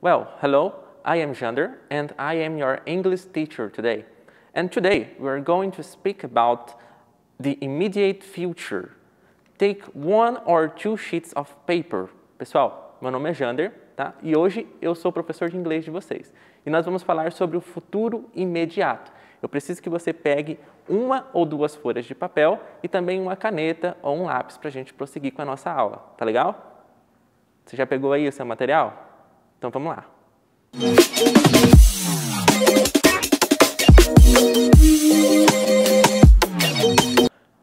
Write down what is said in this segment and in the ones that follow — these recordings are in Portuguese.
Well, hello, I am Jander and I am your English teacher today. And today we're going to speak about the immediate future. Take one or two sheets of paper. Pessoal, meu nome é Jander, tá? E hoje eu sou o professor de inglês de vocês. E nós vamos falar sobre o futuro imediato. Eu preciso que você pegue uma ou duas folhas de papel e também uma caneta ou um lápis para a gente prosseguir com a nossa aula. Tá legal? Você já pegou aí o seu material? Então vamos lá.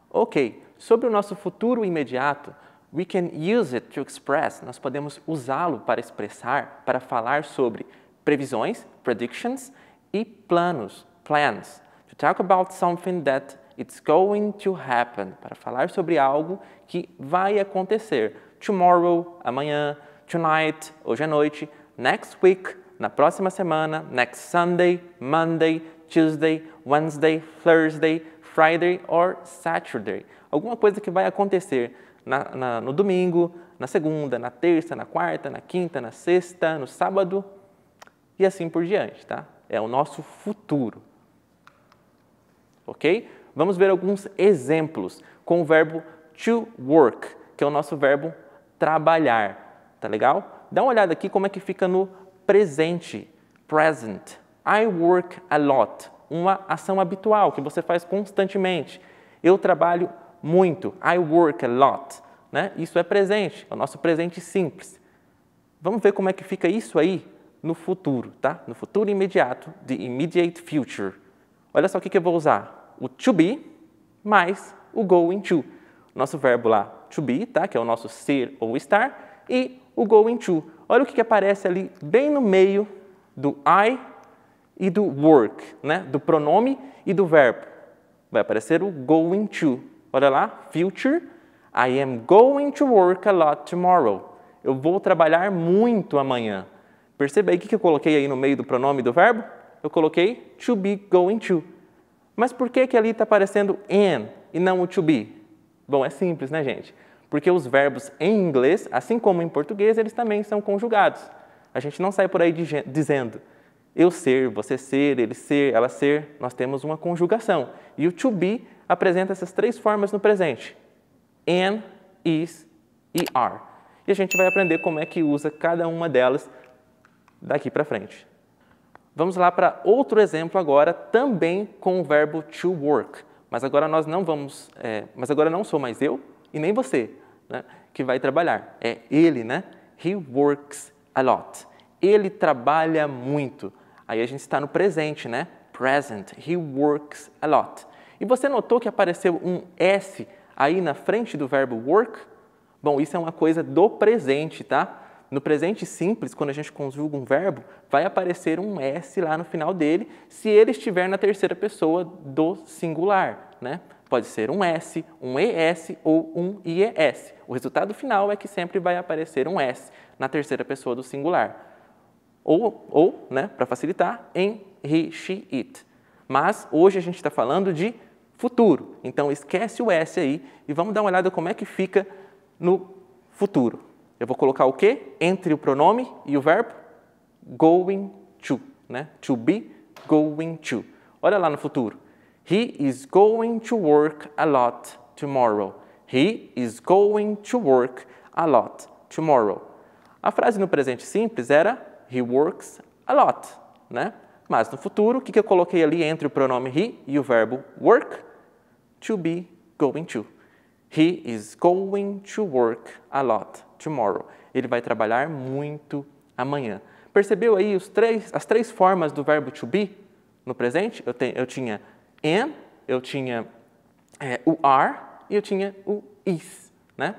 Ok, sobre o nosso futuro imediato, we can use it to express, nós podemos usá-lo para expressar, para falar sobre previsões, predictions, e planos, plans. To talk about something that it's going to happen, para falar sobre algo que vai acontecer. Tomorrow, amanhã, tonight, hoje à noite, next week, na próxima semana, next Sunday, Monday, Tuesday, Wednesday, Thursday, Friday or Saturday. Alguma coisa que vai acontecer no domingo, na segunda, na terça, na quarta, na quinta, na sexta, no sábado e assim por diante, tá? É o nosso futuro. Ok? Vamos ver alguns exemplos com o verbo to work, que é o nosso verbo trabalhar. Tá legal? Dá uma olhada aqui como é que fica no presente. Present. I work a lot. Uma ação habitual que você faz constantemente. Eu trabalho muito. I work a lot. Né? Isso é presente, é o nosso presente simples. Vamos ver como é que fica isso aí no futuro, tá? No futuro imediato, the immediate future. Olha só o que eu vou usar. O to be mais o going to. Nosso verbo lá, to be, tá? Que é o nosso ser ou estar, e o going to. Olha o que aparece ali bem no meio do I e do work, né? Do pronome e do verbo. Vai aparecer o going to. Olha lá, future. I am going to work a lot tomorrow. Eu vou trabalhar muito amanhã. Percebe aí o que eu coloquei aí no meio do pronome e do verbo? Eu coloquei to be going to. Mas por que ali está aparecendo am e não o to be? Bom, é simples, né, gente? Porque os verbos em inglês, assim como em português, eles também são conjugados. A gente não sai por aí dizendo eu ser, você ser, ele ser, ela ser. Nós temos uma conjugação. E o to be apresenta essas três formas no presente. Am, is e are. E a gente vai aprender como é que usa cada uma delas daqui para frente. Vamos lá para outro exemplo agora, também com o verbo to work. Mas agora nós não vamos, mas agora não sou mais eu e nem você, né, que vai trabalhar. É ele, né? He works a lot. Ele trabalha muito. Aí a gente está no presente, né? Present. He works a lot. E você notou que apareceu um S aí na frente do verbo work? Bom, isso é uma coisa do presente, tá? No presente simples, quando a gente conjuga um verbo, vai aparecer um S lá no final dele, se ele estiver na terceira pessoa do singular, né? Pode ser um S, um ES ou um IES. O resultado final é que sempre vai aparecer um S na terceira pessoa do singular. Ou né, para facilitar, em he, she, it. Mas hoje a gente está falando de futuro. Então esquece o S aí e vamos dar uma olhada como é que fica no futuro. Eu vou colocar o quê? Entre o pronome e o verbo? Going to, né? To be, going to. Olha lá no futuro. He is going to work a lot tomorrow. He is going to work a lot tomorrow. A frase no presente simples era he works a lot, né? Mas no futuro, o que eu coloquei ali entre o pronome he e o verbo work? To be, going to. He is going to work a lot tomorrow. Ele vai trabalhar muito amanhã. Percebeu aí as três formas do verbo to be no presente? Eu tinha am, eu tinha o are e eu tinha o is, né?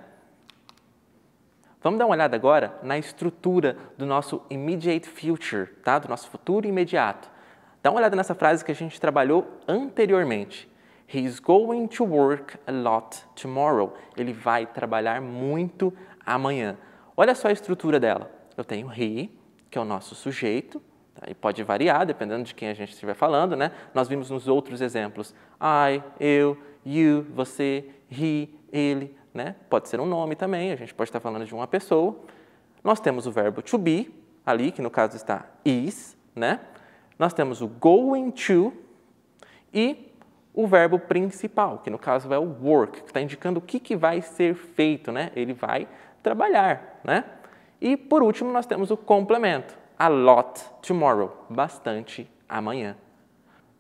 Vamos dar uma olhada agora na estrutura do nosso immediate future, tá? Do nosso futuro imediato. Dá uma olhada nessa frase que a gente trabalhou anteriormente. He is going to work a lot tomorrow. Ele vai trabalhar muito amanhã. Olha só a estrutura dela. Eu tenho he, que é o nosso sujeito, tá? E pode variar dependendo de quem a gente estiver falando, né? Nós vimos nos outros exemplos I, eu, you, você, he, ele, né? Pode ser um nome também, a gente pode estar falando de uma pessoa. Nós temos o verbo to be, ali, que no caso está is, né? Nós temos o going to e o verbo principal, que no caso é o work, que está indicando o que vai ser feito, né? Ele vai trabalhar, né? E, por último, nós temos o complemento, a lot tomorrow, bastante amanhã.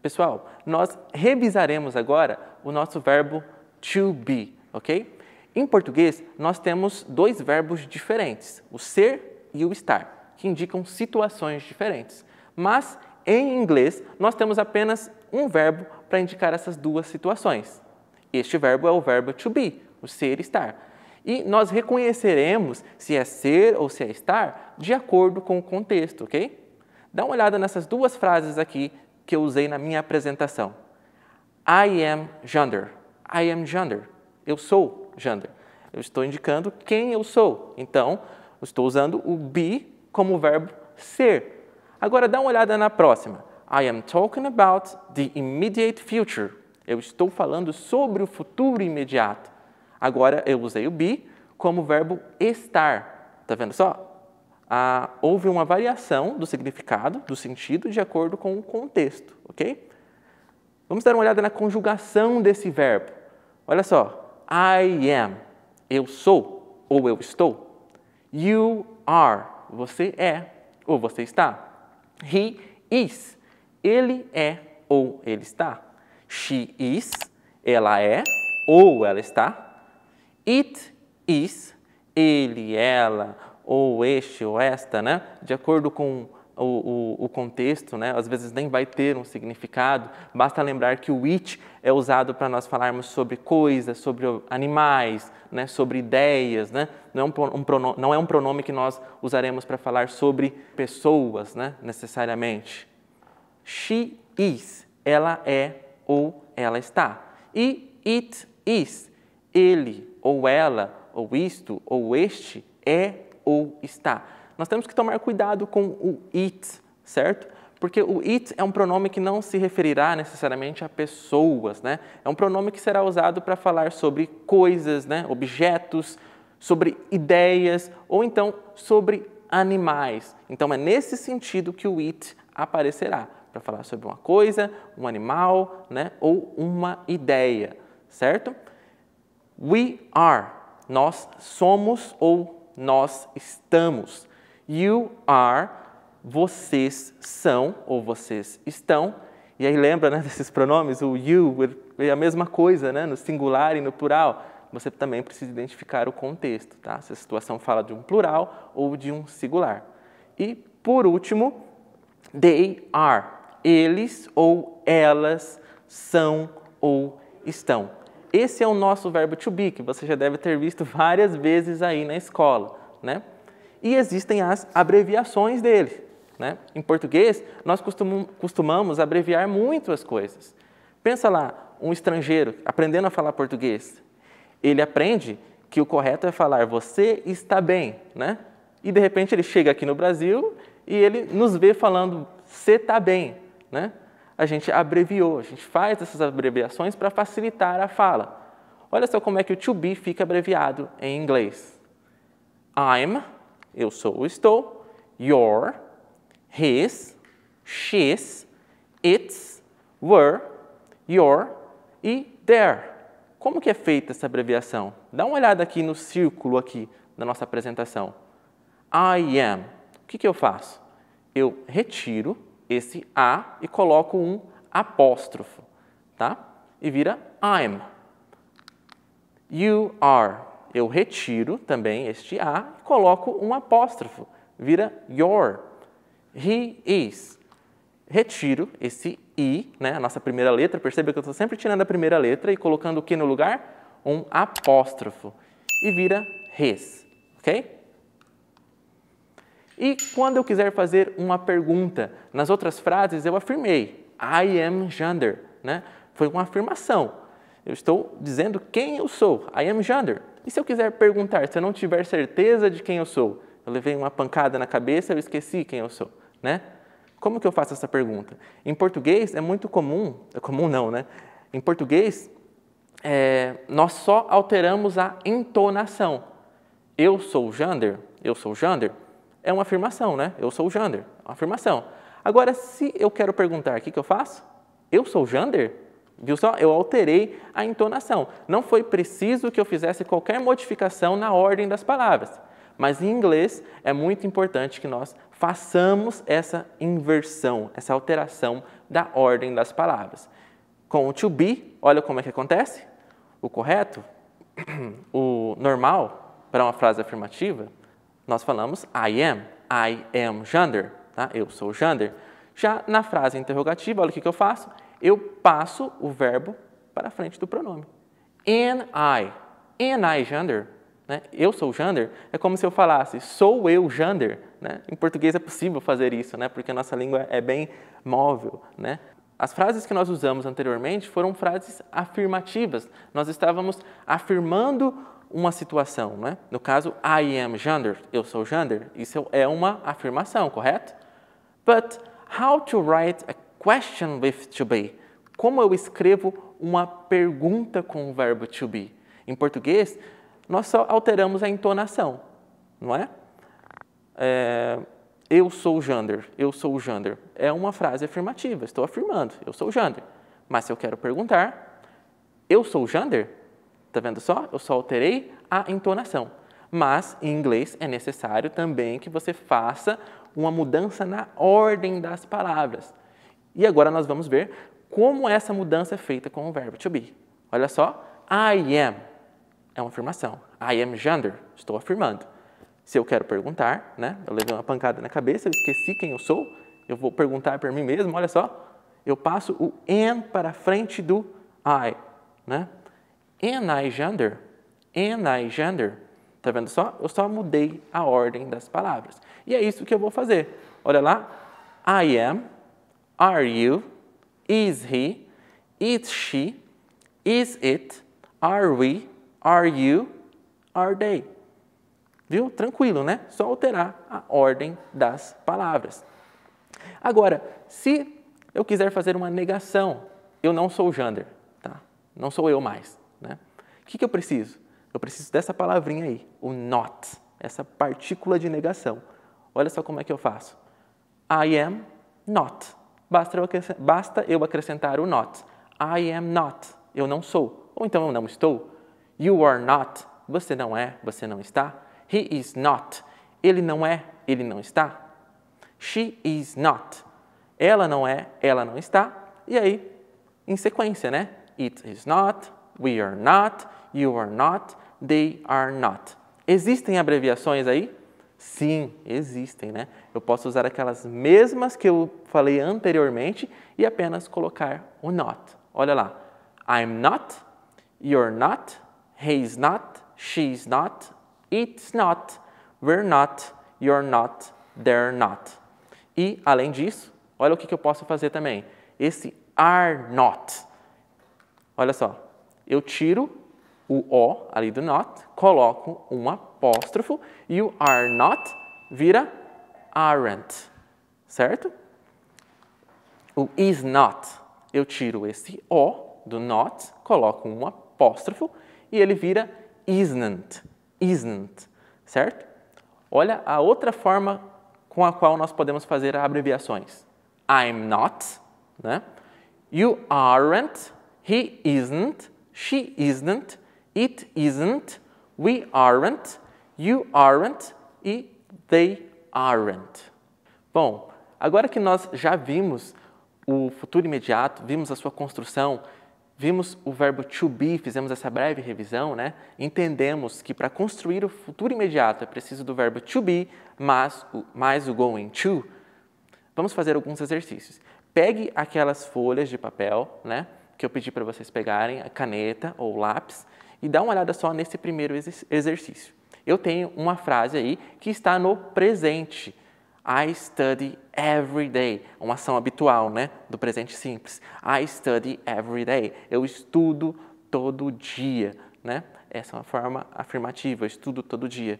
Pessoal, nós revisaremos agora o nosso verbo to be, ok? Em português, nós temos dois verbos diferentes, o ser e o estar, que indicam situações diferentes. Mas, em inglês, nós temos apenas um verbo para indicar essas duas situações. Este verbo é o verbo to be, o ser e estar. E nós reconheceremos se é ser ou se é estar de acordo com o contexto, ok? Dá uma olhada nessas duas frases aqui que eu usei na minha apresentação. I am Jander. I am Jander. Eu sou Jander. Eu estou indicando quem eu sou. Então, eu estou usando o be como verbo ser. Agora, dá uma olhada na próxima. I am talking about the immediate future. Eu estou falando sobre o futuro imediato. Agora, eu usei o be como verbo estar. Está vendo só? Houve uma variação do significado, do sentido, de acordo com o contexto, ok? Vamos dar uma olhada na conjugação desse verbo. Olha só. I am. Eu sou ou eu estou. You are. Você é ou você está. He is. Ele é ou ele está. She is. Ela é ou ela está. It is. Ele, ela, ou este ou esta, né? De acordo com o contexto, né? Às vezes nem vai ter um significado. Basta lembrar que o it é usado para nós falarmos sobre coisas, sobre animais, né? Sobre ideias, né? Não é um pronome que nós usaremos para falar sobre pessoas, né? Necessariamente. She is, ela é ou ela está. E it is, ele ou ela, ou isto ou este é ou está. Nós temos que tomar cuidado com o it, certo? Porque o it é um pronome que não se referirá necessariamente a pessoas, né? É um pronome que será usado para falar sobre coisas, né? Objetos, sobre ideias ou então sobre animais. Então é nesse sentido que o it aparecerá, para falar sobre uma coisa, um animal, né? Ou uma ideia, certo? We are, nós somos ou nós estamos. You are, vocês são ou vocês estão. E aí lembra, né, desses pronomes, o you é a mesma coisa, né, no singular e no plural. Você também precisa identificar o contexto, tá? Se a situação fala de um plural ou de um singular. E, por último, they are, eles ou elas são ou estão. Esse é o nosso verbo to be, que você já deve ter visto várias vezes aí na escola, né? E existem as abreviações dele, né? Em português, nós costumamos abreviar muito as coisas. Pensa lá, um estrangeiro aprendendo a falar português. Ele aprende que o correto é falar você está bem, né? E de repente ele chega aqui no Brasil e ele nos vê falando você está bem, né? A gente abreviou, a gente faz essas abreviações para facilitar a fala. Olha só como é que o to be fica abreviado em inglês. I'm, eu sou ou estou, your, his, she's, its, were, your e their. Como que é feita essa abreviação? Dá uma olhada aqui no círculo aqui da nossa apresentação. I am. O que eu faço? Eu retiro esse A e coloco um apóstrofo, tá? E vira I'm. You are. Eu retiro também este A e coloco um apóstrofo, vira your. He is. Retiro esse I, né, a nossa primeira letra, perceba que eu estou sempre tirando a primeira letra e colocando o que no lugar? Um apóstrofo. E vira his, ok? E quando eu quiser fazer uma pergunta, nas outras frases eu afirmei, I am Jander, né? Foi uma afirmação. Eu estou dizendo quem eu sou, I am Jander. E se eu quiser perguntar, se eu não tiver certeza de quem eu sou, eu levei uma pancada na cabeça, eu esqueci quem eu sou, né? Como que eu faço essa pergunta? Em português é muito comum, não, né? Em português, nós só alteramos a entonação. Eu sou Jander, é uma afirmação, né? Eu sou o Jander, uma afirmação. Agora, se eu quero perguntar, o que eu faço? Eu sou o Jander? Viu só? Eu alterei a entonação. Não foi preciso que eu fizesse qualquer modificação na ordem das palavras. Mas em inglês é muito importante que nós façamos essa inversão, essa alteração da ordem das palavras. Com o to be, olha como é que acontece. O correto, o normal para uma frase afirmativa, nós falamos I am Jander, tá? Eu sou Jander. Já na frase interrogativa, olha o que eu faço. Eu passo o verbo para a frente do pronome. Am I Jander? Né? Eu sou Jander, é como se eu falasse, sou eu Jander. Né? Em português é possível fazer isso, né? Porque a nossa língua é bem móvel. Né? As frases que nós usamos anteriormente foram frases afirmativas. Nós estávamos afirmando uma situação. Né? No caso, I am Jander, eu sou Jander, isso é uma afirmação, correto? But how to write a question with to be? Como eu escrevo uma pergunta com o verbo to be? Em português, nós só alteramos a entonação, não é? Eu sou o Jander, eu sou o Jander. É uma frase afirmativa, estou afirmando, eu sou o Jander. Mas se eu quero perguntar, eu sou o Jander? Está vendo só? Eu só alterei a entonação. Mas, em inglês, é necessário também que você faça uma mudança na ordem das palavras. E agora nós vamos ver como essa mudança é feita com o verbo to be. Olha só, I am é uma afirmação. I am Jander, estou afirmando. Se eu quero perguntar, né? Eu levei uma pancada na cabeça, eu esqueci quem eu sou, eu vou perguntar para mim mesmo, olha só, eu passo o am para frente do I, né? Am I Jander? Am I Jander? Tá vendo só? Eu só mudei a ordem das palavras. E é isso que eu vou fazer. Olha lá. I am, are you, is he, is she, is it, are we, are you, are they. Viu? Tranquilo, né? Só alterar a ordem das palavras. Agora, se eu quiser fazer uma negação, eu não sou o Jander, tá? Não sou eu mais, né? O que eu preciso? Eu preciso dessa palavrinha aí, o not, essa partícula de negação. Olha só como é que eu faço. I am not. Basta eu acrescentar o not. I am not. Eu não sou. Ou então eu não estou. You are not. Você não é, você não está. He is not. Ele não é, ele não está. She is not. Ela não é, ela não está. E aí, em sequência, né? It is not, we are not, you are not, they are not. Existem abreviações aí? Sim, existem, né? Eu posso usar aquelas mesmas que eu falei anteriormente e apenas colocar o not. Olha lá. I'm not, you're not, he's not, she's not, it's not, we're not, you're not, they're not. E, além disso, olha o que eu posso fazer também. Esse are not. Olha só. Eu tiro o O ali do not, coloco um apóstrofo e o are not vira aren't, certo? O is not, eu tiro esse O do not, coloco um apóstrofo e ele vira isn't, certo? Olha a outra forma com a qual nós podemos fazer abreviações. I'm not, né? You aren't, he isn't, she isn't, it isn't, we aren't, you aren't e they aren't. Bom, agora que nós já vimos o futuro imediato, vimos a sua construção, vimos o verbo to be, fizemos essa breve revisão, né? Entendemos que para construir o futuro imediato é preciso do verbo to be, mais o going to. Vamos fazer alguns exercícios. Pegue aquelas folhas de papel, né? Que eu pedi para vocês pegarem, a caneta ou lápis, e dá uma olhada só nesse primeiro exercício. Eu tenho uma frase aí que está no presente. I study every day. Uma ação habitual, né? Do presente simples. I study every day. Eu estudo todo dia, né? Essa é uma forma afirmativa. Eu estudo todo dia.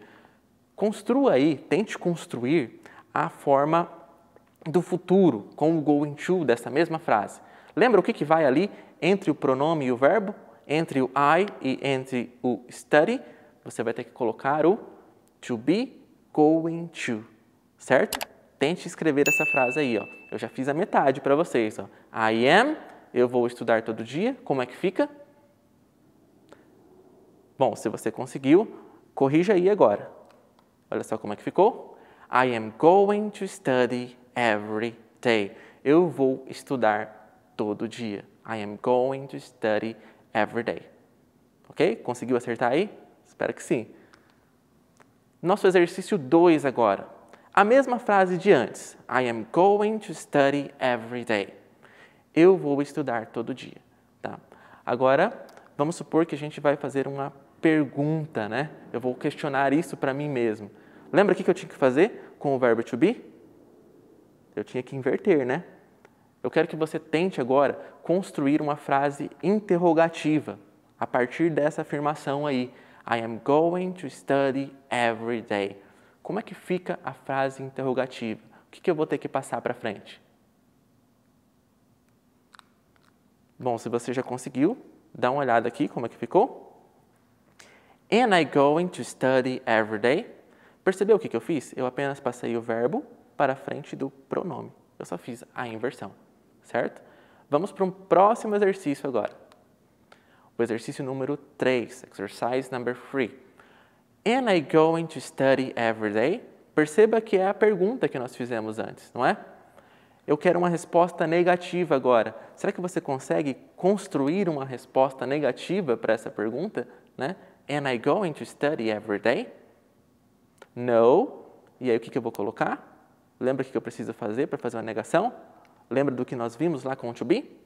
Construa aí, tente construir a forma do futuro com o going to dessa mesma frase. Lembra o que vai ali entre o pronome e o verbo? Entre o I e entre o study, você vai ter que colocar o to be going to. certo? Tente escrever essa frase aí, ó. Eu já fiz a metade para vocês, ó. I am, eu vou estudar todo dia. Como é que fica? Bom, se você conseguiu, corrija aí agora. Olha só como é que ficou. I am going to study every day. Eu vou estudar todo dia. I am going to study every day. Ok? Conseguiu acertar aí? Espero que sim. Nosso exercício 2 agora. A mesma frase de antes. I am going to study every day. Eu vou estudar todo dia. Tá? Agora, vamos supor que a gente vai fazer uma pergunta, né? Eu vou questionar isso para mim mesmo. Lembra o que eu tinha que fazer com o verbo to be? Eu tinha que inverter, né? Eu quero que você tente agora construir uma frase interrogativa a partir dessa afirmação aí. I am going to study every day. Como é que fica a frase interrogativa? O que eu vou ter que passar para frente? Bom, se você já conseguiu, dá uma olhada aqui como é que ficou. Am I going to study every day? Percebeu o que eu fiz? Eu apenas passei o verbo para frente do pronome. Eu só fiz a inversão, certo? Vamos para um próximo exercício agora. O exercício número 3, exercise number 3. Am I going to study every day? Perceba que é a pergunta que nós fizemos antes, não é? Eu quero uma resposta negativa agora. Será que você consegue construir uma resposta negativa para essa pergunta? Né? Am I going to study every day? No. E aí o que eu vou colocar? Lembra o que eu preciso fazer para fazer uma negação? Lembra do que nós vimos lá com o to be?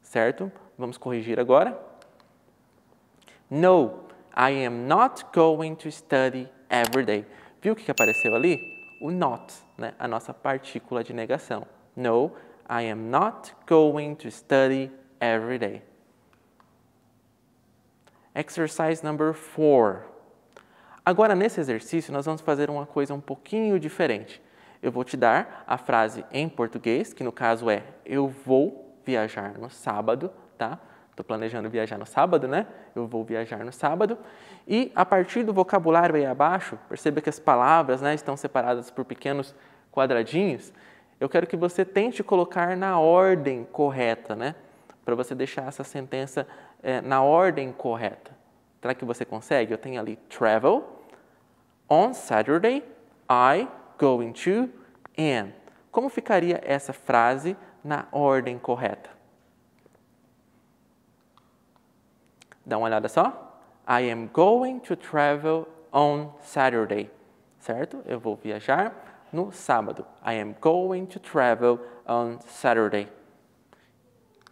Certo? Vamos corrigir agora. No, I am not going to study every day. Viu o que apareceu ali? O not, né? A nossa partícula de negação. No, I am not going to study every day. Exercise number 4. Agora, nesse exercício, nós vamos fazer uma coisa um pouquinho diferente. Eu vou te dar a frase em português, que no caso é eu vou viajar no sábado, tá? Estou planejando viajar no sábado, né? Eu vou viajar no sábado. E a partir do vocabulário aí abaixo, perceba que as palavras, né, estão separadas por pequenos quadradinhos. Eu quero que você tente colocar na ordem correta, né? Para você deixar essa sentença na ordem correta. Será que você consegue? Eu tenho ali travel, on Saturday, I going to, and. Como ficaria essa frase na ordem correta? Dá uma olhada só. I am going to travel on Saturday. Certo? Eu vou viajar no sábado. I am going to travel on Saturday.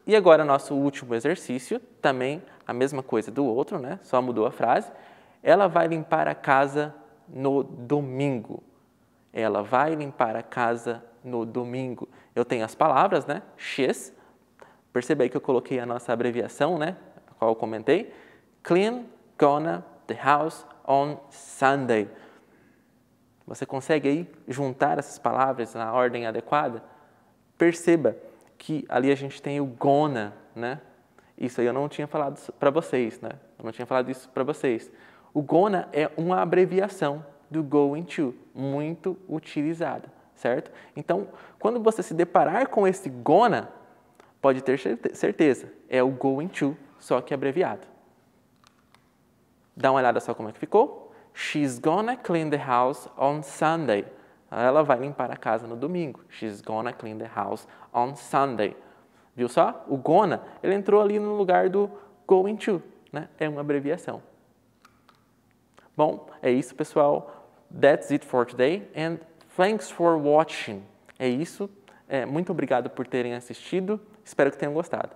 E agora, nosso último exercício, também a mesma coisa do outro, né? Só mudou a frase. Ela vai limpar a casa no domingo. Ela vai limpar a casa no domingo. Eu tenho as palavras, né? She's. Perceba aí que eu coloquei a nossa abreviação, né? A qual eu comentei. Clean, gonna, the house on Sunday. Você consegue aí juntar essas palavras na ordem adequada? Perceba que ali a gente tem o gonna, né? Isso aí eu não tinha falado para vocês, né? Eu não tinha falado isso para vocês. O gonna é uma abreviação do going to, muito utilizada, certo? Então, quando você se deparar com esse gonna, pode ter certeza, é o going to, só que abreviado. Dá uma olhada só como é que ficou. She's gonna clean the house on Sunday. Ela vai limpar a casa no domingo. She's gonna clean the house on Sunday. Viu só? O gonna, ele entrou ali no lugar do going to, né? É uma abreviação. Bom, é isso, pessoal. That's it for today and thanks for watching. É isso. Muito obrigado por terem assistido. Espero que tenham gostado.